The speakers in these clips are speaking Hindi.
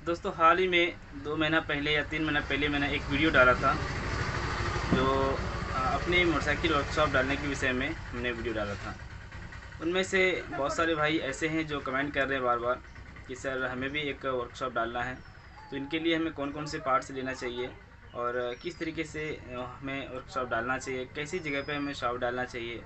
दोस्तों हाल ही में 2 महीना पहले या 3 महीना पहले मैंने एक वीडियो डाला था जो अपनी मोटरसाइकिल वर्कशॉप डालने के विषय में हमने वीडियो डाला था। उनमें से बहुत सारे भाई ऐसे हैं जो कमेंट कर रहे हैं बार बार कि सर हमें भी एक वर्कशॉप डालना है, तो इनके लिए हमें कौन कौन से पार्ट्स लेना चाहिए और किस तरीके से हमें वर्कशॉप डालना चाहिए, कैसी जगह पे हमें शॉप डालना चाहिए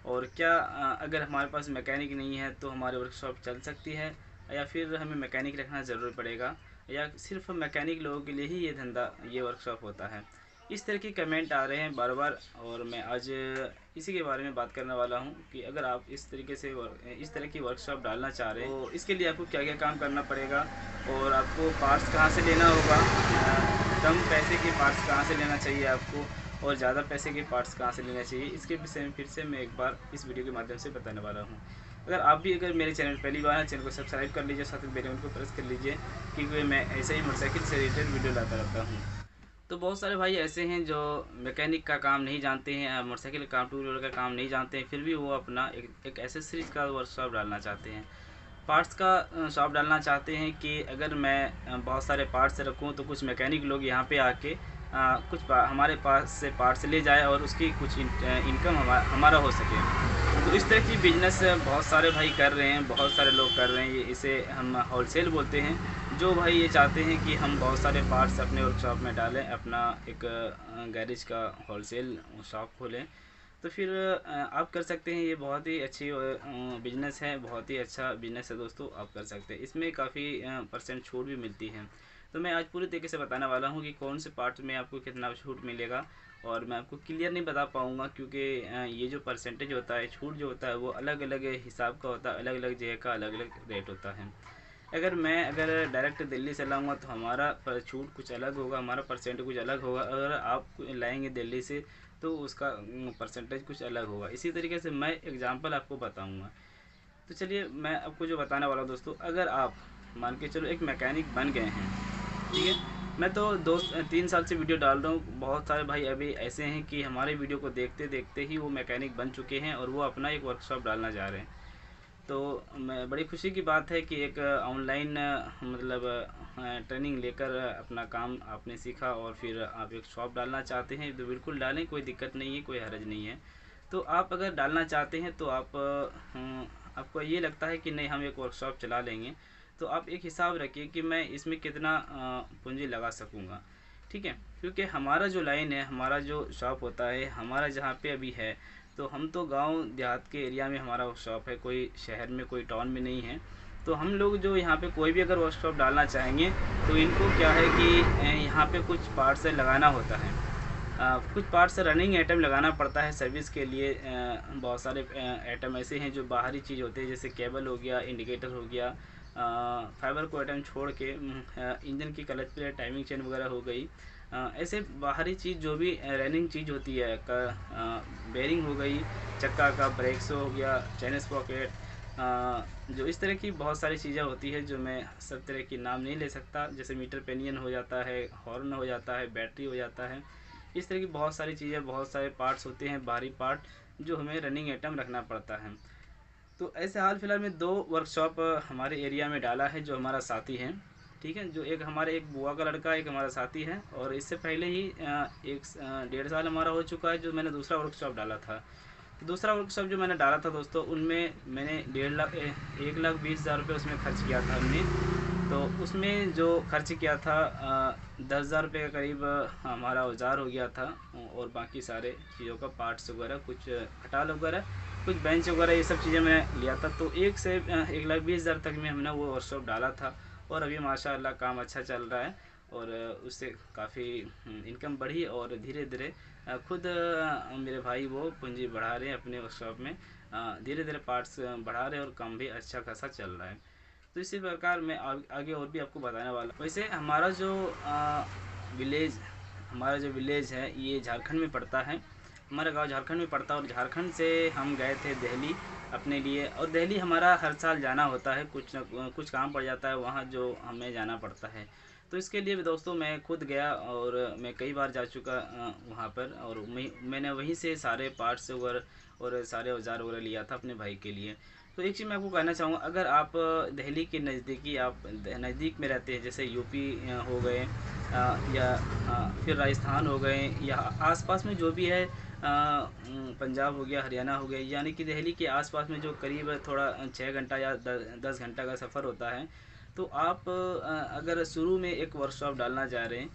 और क्या अगर हमारे पास मैकेनिक नहीं है तो हमारी वर्कशॉप चल सकती है या फिर हमें मैकेनिक रखना ज़रूर पड़ेगा या सिर्फ मैकेनिक लोगों के लिए ही ये धंधा ये वर्कशॉप होता है। इस तरह की कमेंट आ रहे हैं बार बार और मैं आज इसी के बारे में बात करने वाला हूं कि अगर आप इस तरीके से इस तरह की वर्कशॉप डालना चाह रहे हैं तो इसके लिए आपको क्या क्या काम करना पड़ेगा और आपको पार्ट्स कहाँ से लेना होगा, कम पैसे के पार्ट्स कहाँ से लेना चाहिए आपको और ज़्यादा पैसे के पार्ट्स कहाँ से लेना चाहिए, इसके विषय में फिर से मैं एक बार इस वीडियो के माध्यम से बताने वाला हूँ। अगर मेरे चैनल पहली बार है, चैनल को सब्सक्राइब कर लीजिए, साथ में बेल आइकन को प्रेस कर लीजिए क्योंकि मैं ऐसे ही मोटरसाइकिल से रिलेटेड वीडियो लाता रहता हूँ। तो बहुत सारे भाई ऐसे हैं जो मैकेनिक का काम नहीं जानते हैं, मोटरसाइकिल का काम, टू व्हीलर का काम नहीं जानते हैं, फिर भी वो अपना एक एसेसरीज़ का वर्कशॉप डालना चाहते हैं, पार्ट्स का शॉप डालना चाहते हैं कि अगर मैं बहुत सारे पार्ट्स रखूं तो कुछ मैकेनिक लोग यहाँ पे आके कुछ हमारे पास से पार्ट्स ले जाए और उसकी कुछ इनकम हमारा हो सके। तो इस तरह की बिजनेस बहुत सारे भाई कर रहे हैं, बहुत सारे लोग कर रहे हैं। ये इसे हम होलसेल बोलते हैं। जो भाई ये चाहते हैं कि हम बहुत सारे पार्ट्स अपने वर्कशॉप में डालें, अपना एक गैरेज का होलसेल शॉप खोलें, तो फिर आप कर सकते हैं। ये बहुत ही अच्छी बिजनेस है, बहुत ही अच्छा बिजनेस है दोस्तों, आप कर सकते हैं। इसमें काफ़ी परसेंट छूट भी मिलती है। तो मैं आज पूरी तरीके से बताने वाला हूँ कि कौन से पार्ट में आपको कितना छूट मिलेगा और मैं आपको क्लियर नहीं बता पाऊँगा क्योंकि ये जो परसेंटेज होता है, छूट जो होता है वो अलग अलग हिसाब का होता है, अलग अलग जगह का अलग अलग रेट होता है। अगर डायरेक्ट दिल्ली से लाऊंगा तो हमारा छूट कुछ अलग होगा, हमारा परसेंट कुछ अलग होगा। अगर आप लाएंगे दिल्ली से तो उसका परसेंटेज कुछ अलग होगा। इसी तरीके से मैं एग्जांपल आपको बताऊंगा। तो चलिए मैं आपको जो बताने वाला हूँ दोस्तों, अगर आप मान के चलो एक मैकेनिक बन गए हैं, ठीक है। मैं तो 2-3 साल से वीडियो डाल रहा हूँ। बहुत सारे भाई अभी ऐसे हैं कि हमारे वीडियो को देखते देखते ही वो मैकेनिक बन चुके हैं और वो अपना एक वर्कशॉप डालना चाह रहे हैं। तो मैं बड़ी खुशी की बात है कि एक ऑनलाइन मतलब ट्रेनिंग लेकर अपना काम आपने सीखा और फिर आप एक शॉप डालना चाहते हैं तो बिल्कुल डालें, कोई दिक्कत नहीं है, कोई हर्ज नहीं है। तो आप अगर डालना चाहते हैं तो आपको ये लगता है कि नहीं हम एक वर्कशॉप चला लेंगे, तो आप एक हिसाब रखिए कि मैं इसमें कितना पूंजी लगा सकूँगा, ठीक है। क्योंकि हमारा जो लाइन है, हमारा जो शॉप होता है, हमारा जहाँ पे अभी है, तो हम तो गांव देहात के एरिया में हमारा वर्कशॉप है, कोई शहर में कोई टाउन में नहीं है। तो हम लोग जो यहाँ पे कोई भी अगर वर्कशॉप डालना चाहेंगे तो इनको क्या है कि यहाँ पे कुछ पार्ट्स लगाना होता है, कुछ पार्ट्स रनिंग आइटम लगाना पड़ता है सर्विस के लिए। बहुत सारे आइटम ऐसे हैं जो बाहरी चीज़ होते हैं, जैसे केबल हो गया, इंडिकेटर हो गया, फाइबर को आइटम छोड़ के इंजन की क्लच प्लेट, टाइमिंग चेन वगैरह हो गई। ऐसे बाहरी चीज़ जो भी रनिंग चीज़ होती है, बेरिंग हो गई, चक्का का ब्रेक्स हो गया, चैन स्प्रॉकेट, जो इस तरह की बहुत सारी चीज़ें होती है जो मैं सब तरह की नाम नहीं ले सकता। जैसे मीटर पेनियन हो जाता है, हॉर्न हो जाता है, बैटरी हो जाता है। इस तरह की बहुत सारी चीज़ें, बहुत सारे पार्ट्स होते हैं, बाहरी पार्ट जो हमें रनिंग आइटम रखना पड़ता है। तो ऐसे हाल फिलहाल में 2 वर्कशॉप हमारे एरिया में डाला है जो हमारा साथी है, ठीक है। जो एक हमारे एक बुआ का लड़का, एक हमारा साथी है। और इससे पहले ही 1 डेढ़ साल हमारा हो चुका है जो मैंने दूसरा वर्कशॉप डाला था। तो दूसरा वर्कशॉप जो मैंने डाला था दोस्तों, उनमें मैंने 1,20,000 रुपये उसमें खर्च किया था हमने। तो उसमें जो खर्च किया था 10,000 रुपये के करीब हमारा औजार हो गया था और बाकी सारे चीज़ों का पार्ट्स वगैरह, कुछ खटाल वगैरह, कुछ बेंच वगैरह, ये सब चीज़ें मैं लिया था। तो 1,20,000 तक में हमने वो वर्कशॉप डाला था और अभी माशाल्लाह काम अच्छा चल रहा है और उससे काफ़ी इनकम बढ़ी और धीरे धीरे खुद मेरे भाई वो पूंजी बढ़ा रहे हैं अपने वर्कशॉप में, धीरे धीरे पार्ट्स बढ़ा रहे हैं और काम भी अच्छा खासा चल रहा है। तो इसी प्रकार मैं आगे और भी आपको बताने वाला हूँ। वैसे विलेज हमारा जो विलेज है ये झारखंड में पड़ता है। हमारा गांव झारखंड में पड़ता है और झारखंड से हम गए थे दिल्ली अपने लिए। और दिल्ली हमारा हर साल जाना होता है, कुछ न कुछ काम पड़ जाता है वहाँ जो हमें जाना पड़ता है। तो इसके लिए भी दोस्तों मैं खुद गया और मैं कई बार जा चुका वहाँ पर। और मैंने वहीं से सारे पार्ट्स वगैरह और सारे औजार वगैरह लिया था अपने भाई के लिए। तो एक चीज़ मैं आपको कहना चाहूँगा, अगर आप दिल्ली के नज़दीक में रहते हैं, जैसे यूपी हो गए या फिर राजस्थान हो गए या आसपास में जो भी है, पंजाब हो गया, हरियाणा हो गया, यानी कि दिल्ली के आसपास में जो करीब थोड़ा 6 घंटा या 10 घंटा का सफ़र होता है, तो आप अगर शुरू में एक वर्कशॉप डालना चाह रहे हैं,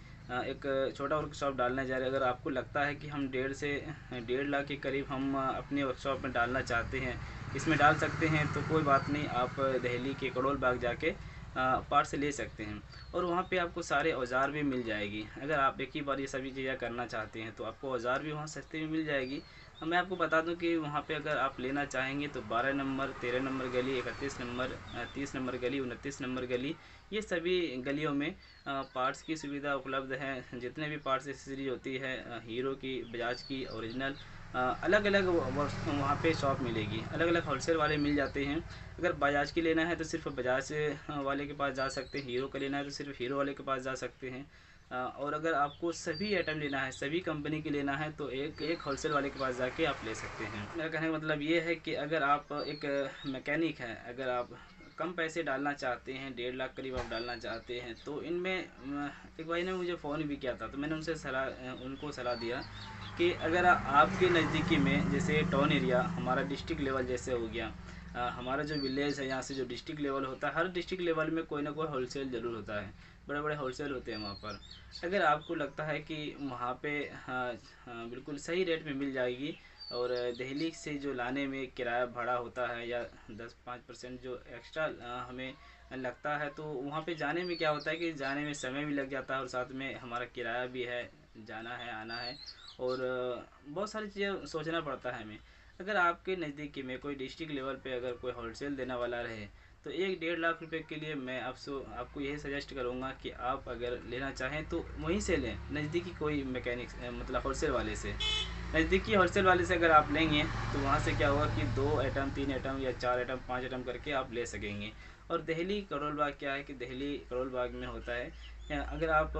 एक छोटा वर्कशॉप डालना चाह रहे हैं, अगर आपको लगता है कि हम 1.5 के करीब हम अपने वर्कशॉप में डालना चाहते हैं, इसमें डाल सकते हैं, तो कोई बात नहीं, आप दिल्ली के करोल बाग जाके पार्ट से ले सकते हैं। और वहाँ पे आपको सारे औज़ार भी मिल जाएगी। अगर आप एक ही बार ये सभी चीज़ें करना चाहते हैं तो आपको औज़ार भी वहाँ सस्ते में मिल जाएगी। मैं आपको बता दूं कि वहाँ पे अगर आप लेना चाहेंगे तो 12 नंबर, 13 नंबर गली, 31 नंबर, 30 नंबर गली, 29 नंबर गली, ये सभी गलियों में पार्ट्स की सुविधा उपलब्ध है। जितने भी पार्ट्स एक्सेसरीज होती है, हीरो की, बजाज की, ओरिजिनल, अलग अलग वहाँ पे शॉप मिलेगी। अलग अलग होलसेल वाले मिल जाते हैं। अगर बजाज की लेना है तो सिर्फ बजाज वाले के पास जा सकते हैं, हीरो का लेना है तो सिर्फ हीरो वाले के पास जा सकते हैं। और अगर आपको सभी आइटम लेना है, सभी कंपनी की लेना है, तो एक होलसेल वाले के पास जाके आप ले सकते हैं। मेरा कहने का मतलब ये है कि अगर आप एक मैकेनिक हैं, अगर आप कम पैसे डालना चाहते हैं, 1.5 लाख करीब आप डालना चाहते हैं, तो इनमें एक भाई ने मुझे फ़ोन भी किया था, तो मैंने उनको सलाह दिया कि अगर आपके नज़दीकी में, जैसे टाउन एरिया, हमारा डिस्ट्रिक्ट लेवल जैसे हो गया, हमारा जो विलेज है, यहाँ से जो डिस्ट्रिक्ट लेवल होता है, हर डिस्ट्रिक्ट लेवल में कोई ना कोई होलसेल ज़रूर होता है, बड़े बड़े होलसेल होते हैं वहाँ पर। अगर आपको लगता है कि वहाँ पे बिल्कुल सही रेट में मिल जाएगी, और दिल्ली से जो लाने में किराया भाड़ा होता है या 10-5% जो एक्स्ट्रा हमें लगता है, तो वहाँ पे जाने में क्या होता है कि जाने में समय भी लग जाता है, और साथ में हमारा किराया भी है, जाना है, आना है, और बहुत सारी चीज़ें सोचना पड़ता है हमें। अगर आपके नज़दीकी में कोई डिस्ट्रिक्ट लेवल पे अगर कोई होलसेल देने वाला रहे, तो 1-1.5 लाख रुपए के लिए मैं आपको यही सजेस्ट करूँगा कि आप अगर लेना चाहें तो वहीं से लें, नज़दीकी कोई मैकेनिक, मतलब होलसेल वाले से। नज़दीकी होलसेल वाले से अगर आप लेंगे तो वहाँ से क्या होगा कि 2 आइटम, 3 आइटम या 4 आइटम, 5 आइटम करके आप ले सकेंगे। और दिल्ली करोल बाग क्या है कि दिल्ली करोल बाग में होता है, अगर आप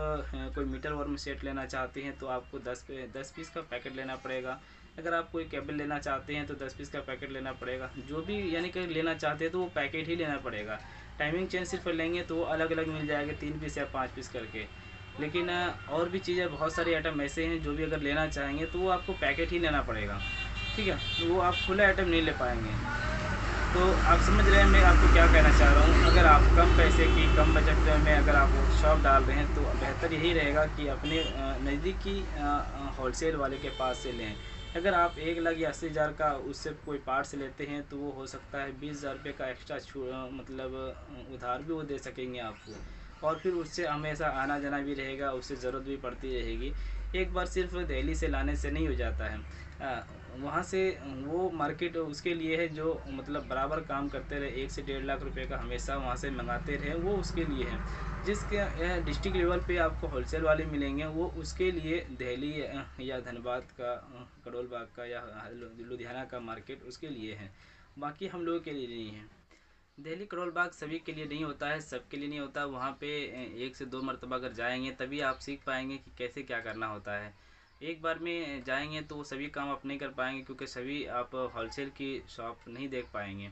कोई मीटर वर्म सेट लेना चाहते हैं तो आपको 10 पीस का पैकेट लेना पड़ेगा। अगर आप कोई केबल लेना चाहते हैं तो 10 पीस का पैकेट लेना पड़ेगा। जो भी यानी कि लेना चाहते हैं तो वो पैकेट ही लेना पड़ेगा। टाइमिंग चेन सिर्फ लेंगे तो वो अलग अलग मिल जाएगा, 3 पीस या 5 पीस करके। लेकिन और भी चीज़ें, बहुत सारे आइटम ऐसे हैं जो भी अगर लेना चाहेंगे तो वो आपको पैकेट ही लेना पड़ेगा, ठीक है, वो आप खुला आइटम नहीं ले पाएंगे। तो आप समझ रहे हैं मैं आपको क्या कहना चाह रहा हूँ। अगर आप कम पैसे की, कम बजट में अगर आप शॉप डाल रहे हैं तो बेहतर यही रहेगा कि अपने नज़दीकी होलसेल वाले के पास से लें। अगर आप 1 लाख या 80,000 का उससे कोई पार्ट्स लेते हैं तो वो हो सकता है 20,000 रुपये का एक्स्ट्रा मतलब उधार भी वो दे सकेंगे आपको, और फिर उससे हमेशा आना जाना भी रहेगा, उससे ज़रूरत भी पड़ती रहेगी। एक बार सिर्फ दिल्ली से लाने से नहीं हो जाता है, वहाँ से वो मार्केट उसके लिए है जो मतलब बराबर काम करते रहे, 1 से 1.5 लाख रुपए का हमेशा वहाँ से मंगाते रहे, वो उसके लिए है। जिसके डिस्ट्रिक्ट लेवल पे आपको होलसेल वाले मिलेंगे, वो उसके लिए दिल्ली या धनबाद का, करोल बाग का या लुधियाना का मार्केट उसके लिए है, बाकी हम लोगों के लिए नहीं है। दिल्ली करोल बाग सभी के लिए नहीं होता है, सबके लिए नहीं होता। वहाँ पे 1 से 2 मरतबा अगर जाएंगे तभी आप सीख पाएंगे कि कैसे क्या करना होता है। एक बार में जाएंगे तो वो सभी काम आप नहीं कर पाएंगे, क्योंकि सभी आप होलसेल की शॉप नहीं देख पाएंगे।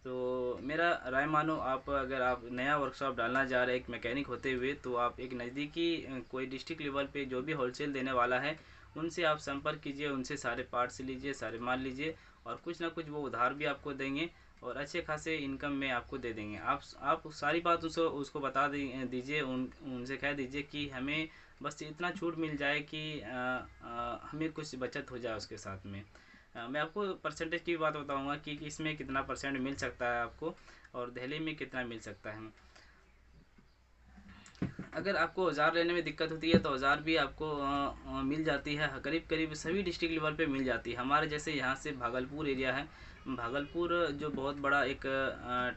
तो मेरा राय मानो, आप अगर आप नया वर्कशॉप डालना जा रहे हैं एक मैकेनिक होते हुए, तो आप एक नज़दीकी कोई डिस्ट्रिक्ट लेवल पे जो भी होलसेल देने वाला है उनसे आप संपर्क कीजिए, उनसे सारे पार्ट्स लीजिए, सारे माल लीजिए, और कुछ ना कुछ वो उधार भी आपको देंगे और अच्छे खासे इनकम में आपको दे देंगे। आप सारी बात उसको बता दीजिए, उनसे कह दीजिए कि हमें बस इतना छूट मिल जाए कि हमें कुछ बचत हो जाए उसके साथ में। मैं आपको परसेंटेज की बात बताऊंगा कि इसमें कितना परसेंट मिल सकता है आपको, और दिल्ली में कितना मिल सकता है। अगर आपको औज़ार लेने में दिक्कत होती है तो औज़ार भी आपको मिल जाती है, करीब करीब सभी डिस्ट्रिक्ट लेवल पे मिल जाती है। हमारे जैसे यहाँ से भागलपुर एरिया है, भागलपुर जो बहुत बड़ा एक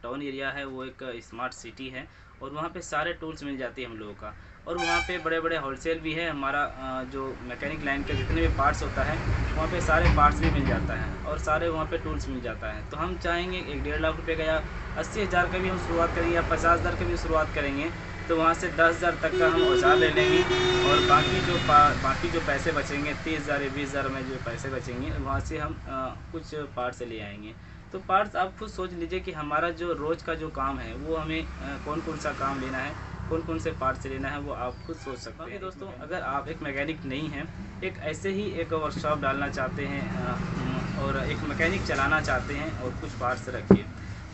टाउन एरिया है, वो एक स्मार्ट सिटी है, और वहाँ पे सारे टूल्स मिल जाती है हम लोगों का। और वहाँ पे बड़े बड़े होलसेल भी है। हमारा जो मैकेनिक लाइन के जितने भी पार्ट्स होता है वहाँ पे सारे पार्ट्स भी मिल जाता है, और सारे वहाँ पे टूल्स मिल जाता है। तो हम चाहेंगे 1-1.5 लाख रुपये का या 80,000 का भी हम शुरुआत करेंगे, या 50,000 का भी शुरुआत करेंगे, तो वहाँ से 10,000 तक का हम औजार ले लेंगे, और बाकी जो पैसे बचेंगे, 30,000 या 20,000 में जो पैसे बचेंगे, वहाँ से हम कुछ पार्ट से ले आएंगे। तो पार्ट्स आप खुद सोच लीजिए कि हमारा जो रोज़ का जो काम है वो हमें कौन कौन सा काम लेना है, कौन कौन से पार्ट्स लेना है, वो आप खुद सोच सकते हैं। दोस्तों, अगर आप एक मैकेनिक नहीं हैं, एक ऐसे ही एक वर्कशॉप डालना चाहते हैं और एक मैकेनिक चलाना चाहते हैं और कुछ पार्ट्स रखिए,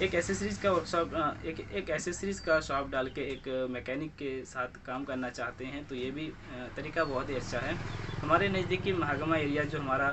एक एसेसरीज़ का वर्कशॉप एक एसेसरीज़ का शॉप डाल के एक मैकेनिक के साथ काम करना चाहते हैं, तो ये भी तरीका बहुत ही अच्छा है। हमारे नज़दीकी महागमा एरिया जो हमारा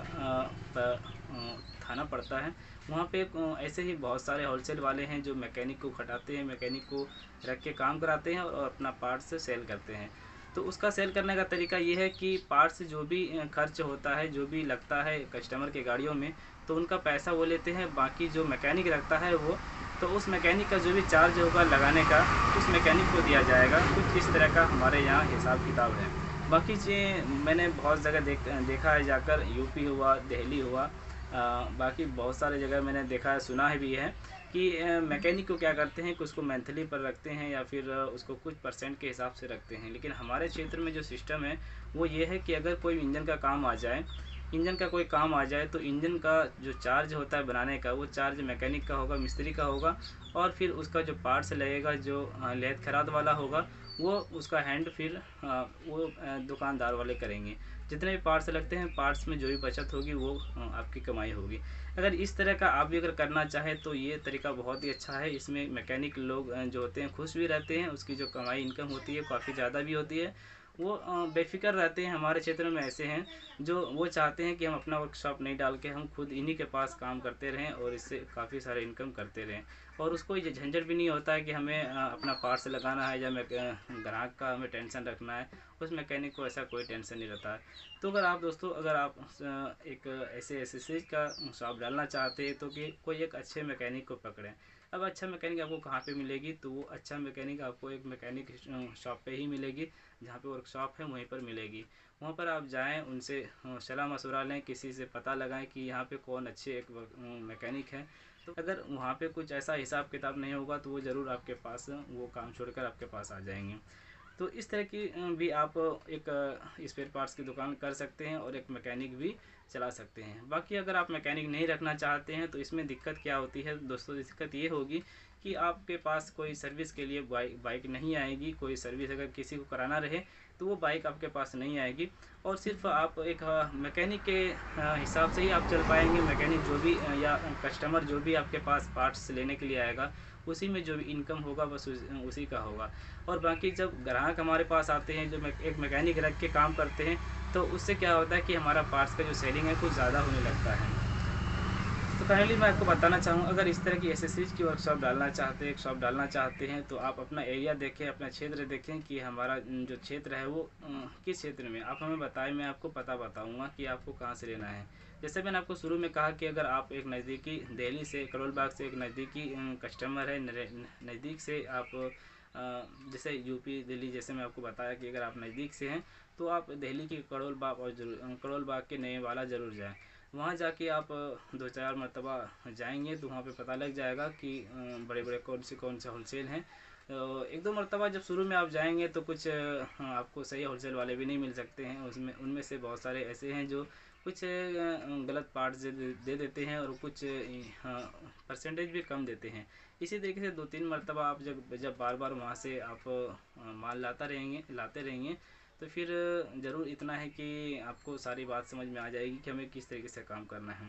थाना पड़ता है, वहाँ पे ऐसे ही बहुत सारे होलसेल वाले हैं जो मैकेनिक को खटाते हैं, मैकेनिक को रख के काम कराते हैं और अपना पार्ट्स सेल करते हैं। तो उसका सेल करने का तरीका ये है कि पार्ट्स जो भी खर्च होता है, जो भी लगता है कस्टमर के गाड़ियों में, तो उनका पैसा वो लेते हैं, बाकी जो मैकेनिक रखता है वो, तो उस मैकेनिक का जो भी चार्ज होगा लगाने का उस मैकेनिक को दिया जाएगा। कुछ इस तरह का हमारे यहाँ हिसाब किताब है। बाकी चीज़ें मैंने बहुत जगह देखा है जाकर, यूपी हुआ, दिल्ली हुआ, बाकी बहुत सारे जगह मैंने देखा है, सुना है भी है कि मैकेनिक को क्या करते हैं कि उसको मंथली पर रखते हैं या फिर उसको कुछ परसेंट के हिसाब से रखते हैं। लेकिन हमारे क्षेत्र में जो सिस्टम है वो ये है कि अगर कोई इंजन का काम आ जाए, इंजन का कोई काम आ जाए, तो इंजन का जो चार्ज होता है बनाने का, वो चार्ज मैकेनिक का होगा, मिस्त्री का होगा, और फिर उसका जो पार्ट्स लगेगा, जो लेथ खराद वाला होगा, वो उसका हैंड फिर वो दुकानदार वाले करेंगे। जितने भी पार्ट्स लगते हैं, पार्ट्स में जो भी बचत होगी वो आपकी कमाई होगी। अगर इस तरह का आप भी अगर करना चाहें तो ये तरीका बहुत ही अच्छा है। इसमें मैकेनिक लोग जो होते हैं खुश भी रहते हैं, उसकी जो कमाई इनकम होती है काफ़ी ज़्यादा भी होती है, वो बेफिक्र रहते हैं। हमारे क्षेत्र में ऐसे हैं जो वो चाहते हैं कि हम अपना वर्कशॉप नहीं डाल के हम खुद इन्हीं के पास काम करते रहें और इससे काफ़ी सारे इनकम करते रहें, और उसको ये झंझट भी नहीं होता है कि हमें अपना पार्ट्स लगाना है या ग्राहक का हमें टेंशन रखना है। उस मैकेनिक को ऐसा कोई टेंशन नहीं रहता है। तो अगर आप दोस्तों, अगर आप एक ऐसे एसेसरीज का शॉप डालना चाहते हैं तो कि कोई एक अच्छे मैकेनिक को पकड़ें। अब अच्छा मैकेनिक आपको कहाँ पे मिलेगी? तो वो अच्छा मैकेनिक आपको एक मैकेनिक शॉप पे ही मिलेगी, जहाँ पे वर्कशॉप है वहीं पर मिलेगी। वहाँ पर आप जाएं, उनसे सलाह मशवरा लें, किसी से पता लगाएं कि यहाँ पे कौन अच्छे एक मैकेनिक है। तो अगर वहाँ पे कुछ ऐसा हिसाब किताब नहीं होगा तो वो ज़रूर आपके पास वो काम छोड़कर आपके पास आ जाएंगे। तो इस तरह की भी आप एक स्पेयर पार्ट्स की दुकान कर सकते हैं और एक मैकेनिक भी चला सकते हैं। बाकी अगर आप मैकेनिक नहीं रखना चाहते हैं तो इसमें दिक्कत क्या होती है दोस्तों? दिक्कत ये होगी कि आपके पास कोई सर्विस के लिए बाइक नहीं आएगी। कोई सर्विस अगर किसी को कराना रहे तो वो बाइक आपके पास नहीं आएगी, और सिर्फ आप एक मैकेनिक के हिसाब से ही आप चल पाएंगे। मैकेनिक जो भी या कस्टमर जो भी आपके पास पार्ट्स लेने के लिए आएगा, उसी में जो भी इनकम होगा बस उसी का होगा। और बाकी जब ग्राहक हमारे पास आते हैं, जो एक मैकेनिक रख के काम करते हैं, तो उससे क्या होता है कि हमारा पार्ट्स का जो सेलिंग है कुछ ज़्यादा होने लगता है। तो फाइनली मैं आपको बताना चाहूँ, अगर इस तरह की एसेसरीज की वर्कशॉप डालना चाहते हैं, एक शॉप डालना चाहते हैं, तो आप अपना एरिया देखें, अपना क्षेत्र देखें कि हमारा जो क्षेत्र है वो किस क्षेत्र में। आप हमें बताएं, मैं आपको पता बताऊँगा कि आपको कहाँ से लेना है। जैसे मैंने आपको शुरू में कहा कि अगर आप एक नज़दीकी दिल्ली से, करोल बाग से एक नज़दीकी कस्टमर है, नज़दीक से आप जैसे यूपी दिल्ली, जैसे मैं आपको बताया कि अगर आप नज़दीक से हैं तो आप दिल्ली की करोल बाग के नए वाला ज़रूर जाएँ। वहाँ जाके आप 2-4 मरतबा जाएंगे तो वहाँ पे पता लग जाएगा कि बड़े बड़े कौन से होलसेल हैं। एक दो मरतबा जब शुरू में आप जाएंगे तो कुछ आपको सही होलसेल वाले भी नहीं मिल सकते हैं। उनमें से बहुत सारे ऐसे हैं जो कुछ गलत पार्ट्स दे देते हैं और कुछ परसेंटेज भी कम देते हैं। इसी तरीके से 2-3 मरतबा आप जब बार बार वहाँ से आप माल लाते रहेंगे तो फिर ज़रूर इतना है कि आपको सारी बात समझ में आ जाएगी कि हमें किस तरीके से काम करना है।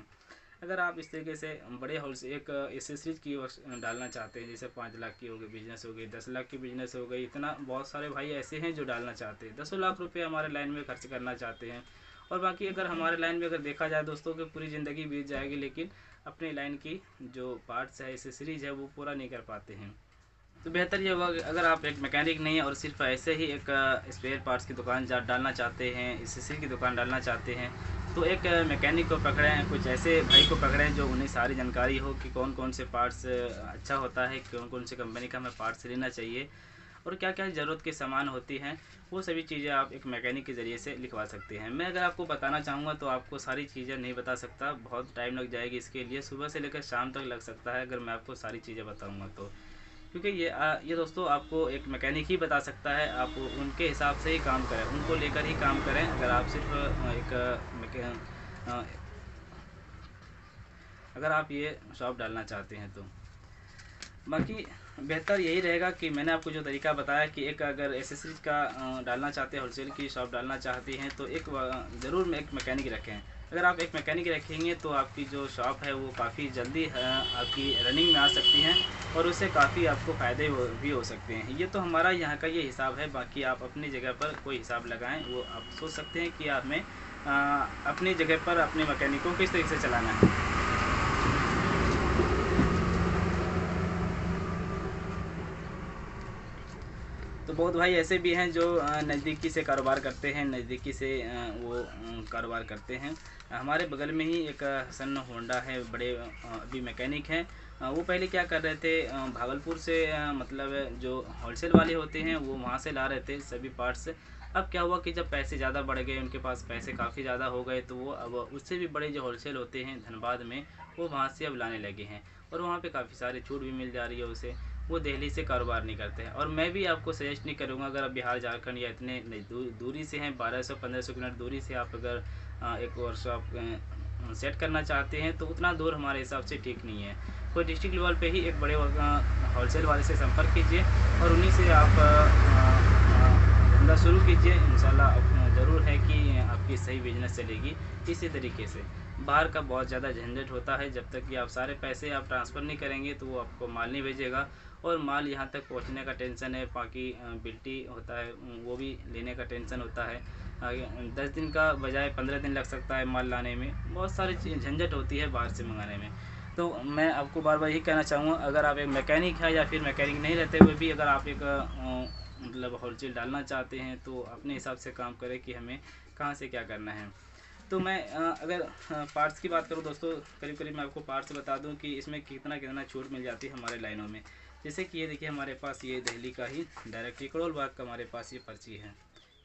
अगर आप इस तरीके से बड़े होलसेल एक एसेसरीज की डालना चाहते हैं, जैसे 5 लाख की हो गई बिजनेस हो गई, 10 लाख की बिजनेस हो गई, इतना बहुत सारे भाई ऐसे हैं जो डालना चाहते हैं, 10 लाख रुपये हमारे लाइन में खर्च करना चाहते हैं। और बाकी अगर हमारे लाइन में अगर देखा जाए दोस्तों कि पूरी ज़िंदगी बीत जाएगी, लेकिन अपनी लाइन की जो पार्ट्स है, एसेसरीज है, वो पूरा नहीं कर पाते हैं। तो बेहतर ये होगा अगर आप एक मैकेनिक नहीं है और सिर्फ ऐसे ही एक स्पेयर पार्ट्स की दुकान डालना चाहते हैं, एसेसरी की दुकान डालना चाहते हैं, तो एक मैकेनिक को पकड़ें, कुछ ऐसे भाई को पकड़ें जो उन्हें सारी जानकारी हो कि कौन कौन से पार्ट्स अच्छा होता है, कौन कौन से कंपनी का हमें पार्ट्स लेना चाहिए और क्या क्या ज़रूरत के सामान होती हैं। वो सभी चीज़ें आप एक मैकेनिक के ज़रिए से लिखवा सकते हैं। मैं अगर आपको बताना चाहूँगा तो आपको सारी चीज़ें नहीं बता सकता, बहुत टाइम लग जाएगी इसके लिए, सुबह से लेकर शाम तक लग सकता है अगर मैं आपको सारी चीज़ें बताऊँगा तो। क्योंकि ये दोस्तों आपको एक मैकेनिक ही बता सकता है, आप उनके हिसाब से ही काम करें, उनको लेकर ही काम करें। अगर आप सिर्फ एक अगर आप ये शॉप डालना चाहते हैं तो। बाकी बेहतर यही रहेगा कि मैंने आपको जो तरीका बताया कि एक अगर एसेसरीज का डालना चाहते हैं, होलसेल की शॉप डालना चाहते हैं तो एक ज़रूर में एक मैकेनिक रखें। अगर आप एक मैकेनिक रखेंगे तो आपकी जो शॉप है वो काफ़ी जल्दी आपकी रनिंग में आ सकती हैं और उससे काफ़ी आपको फ़ायदे भी हो सकते हैं। ये तो हमारा यहाँ का ये हिसाब है, बाकी आप अपनी जगह पर कोई हिसाब लगाएं, वो आप सोच सकते हैं कि आप में अपनी जगह पर अपने मैकेनिक को किस तरीके से चलाना है। तो बहुत भाई ऐसे भी हैं जो नज़दीकी से कारोबार करते हैं, नज़दीकी से वो कारोबार करते हैं। हमारे बगल में ही एक हसन होंडा है, बड़े अभी मैकेनिक हैं। वो पहले क्या कर रहे थे, भागलपुर से मतलब जो होलसेल वाले होते हैं वो वहाँ से ला रहे थे सभी पार्ट्स। अब क्या हुआ कि जब पैसे ज़्यादा बढ़ गए, उनके पास पैसे काफ़ी ज़्यादा हो गए, तो वो अब उससे भी बड़े जो होलसेल होते हैं धनबाद में, वो वहाँ से अब लाने लगे हैं और वहाँ पे काफ़ी सारी छूट भी मिल जा रही है उसे। वो दिल्ली से कारोबार नहीं करते हैं। और मैं भी आपको सजेस्ट नहीं करूँगा, अगर आप बिहार झारखंड या इतने दूरी से हैं, 1200-1500 किलोमीटर दूरी से आप अगर एक वर्कशॉप सेट करना चाहते हैं तो उतना दूर हमारे हिसाब से ठीक नहीं है। कोई डिस्ट्रिक्ट लेवल पे ही एक बड़े होलसेल वाले से संपर्क कीजिए और उन्हीं से आप धंधा शुरू कीजिए। इंशाल्लाह ज़रूर है कि आपकी सही बिजनेस चलेगी। इसी तरीके से बाहर का बहुत ज़्यादा झंझट होता है, जब तक कि आप सारे पैसे आप ट्रांसफ़र नहीं करेंगे तो वो आपको माल नहीं भेजेगा और माल यहाँ तक पहुँचने का टेंशन है, बाकी बिल्टी होता है वो भी लेने का टेंशन होता है। 10 दिन का बजाय 15 दिन लग सकता है माल लाने में, बहुत सारी झंझट होती है बाहर से मंगाने में। तो मैं आपको बार बार यही कहना चाहूँगा, अगर आप एक मैकेनिक है या फिर मैकेनिक नहीं रहते हुए भी अगर आप एक मतलब होलसेल डालना चाहते हैं तो अपने हिसाब से काम करें कि हमें कहाँ से क्या करना है। तो मैं अगर पार्ट्स की बात करूँ दोस्तों, करीब करीब मैं आपको पार्ट्स बता दूं कि इसमें कितना कितना छूट मिल जाती है हमारे लाइनों में। जैसे कि ये देखिए हमारे पास ये दिल्ली का ही डायरेक्ट करोल बाग का हमारे पास ये पर्ची है।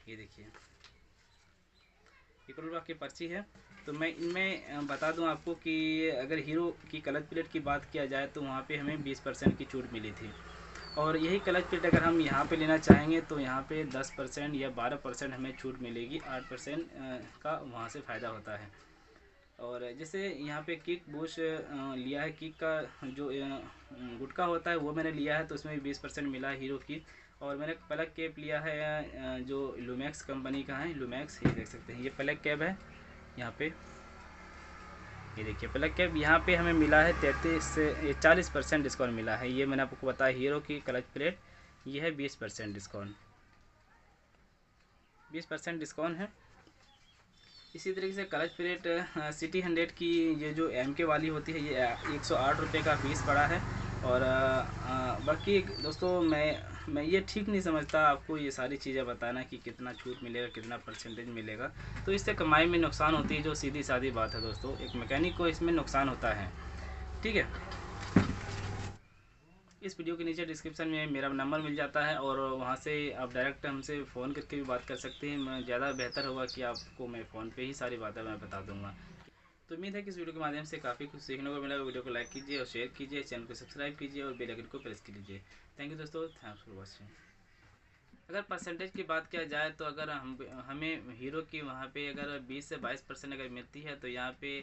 ये देखिए ये करोल बाग की पर्ची है। तो मैं इनमें बता दूं आपको कि अगर हीरो की क्लच प्लेट की बात किया जाए तो वहाँ पे हमें 20% की छूट मिली थी। और यही क्लच प्लेट अगर हम यहाँ पे लेना चाहेंगे तो यहाँ पे 10% या 12% हमें छूट मिलेगी, 8% का वहाँ से फ़ायदा होता है। और जैसे यहाँ पे किक बुश लिया है, किक का जो गुटका होता है वो मैंने लिया है तो उसमें भी 20% मिला है हीरो की। और मैंने प्लग कैप लिया है जो लूमैक्स कंपनी का है, लूमैक्स, ये देख सकते हैं ये प्लग कैप है यहाँ पे। ये देखिए प्लग कैप यहाँ पे हमें मिला है 33 से 40% डिस्काउंट मिला है। ये मैंने आपको बताया हीरो की क्लच प्लेट, ये है 20% डिस्काउंट, 20% डिस्काउंट है। इसी तरीके से क्लच प्लेट सिटी 100 की ये जो MK वाली होती है ये 108 रुपये का पीस पड़ा है। और बाकी दोस्तों मैं ये ठीक नहीं समझता आपको ये सारी चीज़ें बताना कि कितना छूट मिलेगा, कितना परसेंटेज मिलेगा। तो इससे कमाई में नुकसान होती है, जो सीधी सादी बात है दोस्तों, एक मैकेनिक को इसमें नुकसान होता है। ठीक है, इस वीडियो के नीचे डिस्क्रिप्शन में मेरा नंबर मिल जाता है और वहाँ से आप डायरेक्ट हमसे फ़ोन करके भी बात कर सकते हैं। मैं ज़्यादा बेहतर होगा कि आपको मैं फ़ोन पे ही सारी बातें मैं बता दूँगा। तो उम्मीद है कि इस वीडियो के माध्यम से काफ़ी कुछ सीखने को मिलेगा। वीडियो को लाइक कीजिए और शेयर कीजिए, चैनल को सब्सक्राइब कीजिए और बेल आइकन को प्रेस कीजिए। थैंक यू दोस्तों, थैंक्स फॉर वॉचिंग। अगर परसेंटेज की बात किया जाए तो अगर हमें हीरो की वहाँ पे अगर 20 से 22% अगर मिलती है तो यहाँ पे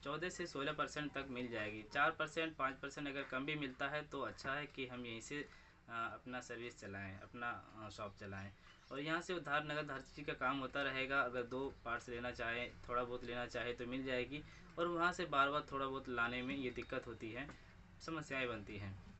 14 से 16% तक मिल जाएगी। 4% 5% अगर कम भी मिलता है तो अच्छा है कि हम यहीं से अपना सर्विस चलाएं, अपना शॉप चलाएं। और यहाँ से उधार नगद हर चीज़ का काम होता रहेगा। अगर 2 पार्ट्स लेना चाहे, थोड़ा बहुत लेना चाहे तो मिल जाएगी। और वहाँ से बार बार थोड़ा बहुत लाने में ये दिक्कत होती है, समस्याएँ बनती हैं।